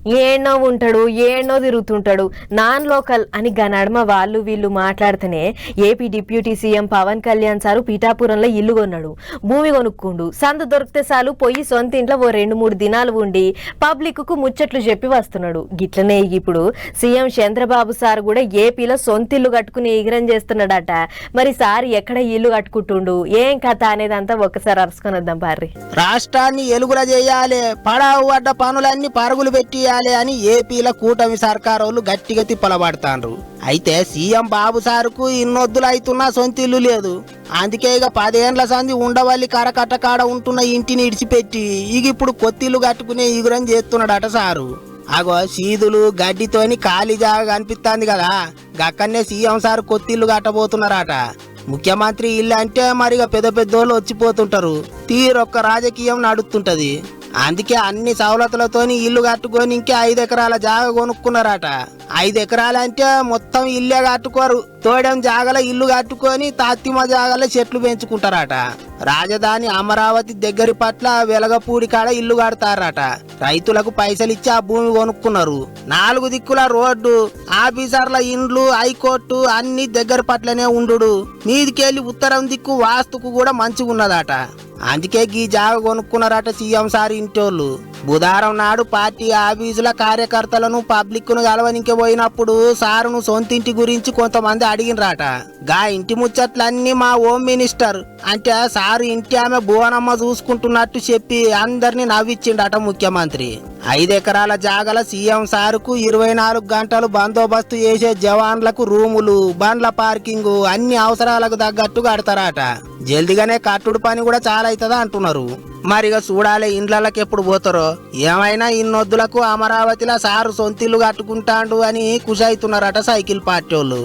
ఏడనో ఉంటాడు ఏడనో తిరుగుతుంటాడు non local అని గనడమ వాళ్ళు వీళ్ళు మాట్లాడితేనే AP deputy CM Pawan Kalyan sir పీఠాపురంలో ఇల్లు కొన్నాడు, భూమి కొనుక్కుండు, సందు దొరికితే చాలు పోయి సొంత ఇంట్లో ఓ 2-3 దినాలు ఉండి పబ్లిక్ కు ముచ్చట్లు చెప్పి వస్తున్నాడు. గిట్లనే ఇప్పుడు సీఎం చంద్రబాబు సార్ కూడా ఏపీలో సొంత ఇల్లు కట్టుకుని ఎగిరం చేస్తున్నాడట. మరి సార్ ఎక్కడ ఇల్లు కట్టుకుంటుండు ఏం కథ అనేదంతా ఒక్కసారి అరుసుకొని వద్దాం పార్రి. రాష్ట్రాన్ని ఎలుగుల చేయాలి, పడావు పడ్డ పనులన్నీ పరుగులు పెట్టియాలి అని ఏపీల కూటమి సర్కారోళ్ళు గట్టిగా తిప్పలబడతాండ్రు. అయితే సీఎం బాబు సారుకు ఇన్నొద్దులు అవుతున్నా సొంత ఇల్లు లేదు. అందుకే ఇక 10 ఏండ్ల సంది ఉండవల్లి కరకట్ట కాడ ఉంటున్న ఇంటిని ఇడిచిపెట్టి ఇక ఇప్పుడు కొత్తిల్లు కట్టుకునే ఈగురం చేస్తున్నాడట సారు. అగో సీదులు గడ్డితోని ఖాళీ జాగా కనిపిస్తుంది కదా, గక్కనే సీఎం సార్ కొత్తిల్లు కట్టబోతున్నారట. ముఖ్యమంత్రి ఇల్లు అంటే మరిగా పెద్ద పెద్దోళ్ళు వచ్చిపోతుంటారు, తీరొక్క రాజకీయం నడుస్తుంటది. అందుకే అన్ని సవలతులతోని ఇల్లు కట్టుకొని ఇంకే 5 ఎకరాల జాగా కొనుక్కున్నారట. 5 ఎకరాలంటే మొత్తం ఇల్లే కట్టుకోరు, తోడెం జాగల ఇల్లు కట్టుకొని తాత్తిమ జాగల చెట్లు పెంచుకుంటారట. రాజధాని అమరావతి దగ్గరి పట్ల వెలగపూడి కాడ ఇల్లు కడతారట. రైతులకు పైసలు ఇచ్చి ఆ భూమి కొనుక్కున్నారు. 4 దిక్కుల రోడ్డు, ఆఫీసర్ల ఇండ్లు, హైకోర్టు అన్ని దగ్గర పట్లనే ఉండు. మీదికెళ్ళి ఉత్తరం దిక్కు వాస్తుకు కూడా మంచిగా ఉన్నదట. అందుకే గీ జాగ కొనుక్కున్నారట సీఎం సార్ ఇంటోళ్ళు. బుధవారం నాడు పార్టీ ఆఫీసుల కార్యకర్తలను పబ్లిక్ ను కలవనికి పోయినప్పుడు సారును సొంతింటి గురించి కొంతమంది అడిగినరాట. గా ఇంటి ముచ్చట్లన్నీ మా హోమ్ మినిస్టర్ అంటే సారు ఇంటి ఆమె భువనమ్మ చూసుకుంటున్నట్టు చెప్పి అందరినీ నవ్విచ్చిండట ముఖ్యమంత్రి. 5 ఎకరాల జాగల సీఎం సారుకు 24 గంటలు బందోబస్తు చేసే జవాన్లకు రూములు, బండ్ల పార్కింగ్ అన్ని అవసరాలకు తగ్గట్టు కడతారట. జల్దిగానే కట్టుడు పని కూడా చాలా అవుతుందా అంటున్నారు. మరిగా చూడాలి ఇండ్లకి ఎప్పుడు పోతారో. ఏమైనా ఇన్నొద్దులకు అమరావతిలో సారు సొంతిల్లు కట్టుకుంటాండు అని ఖుషి అవుతున్నారట సైకిల్ పార్టీ వాళ్ళు.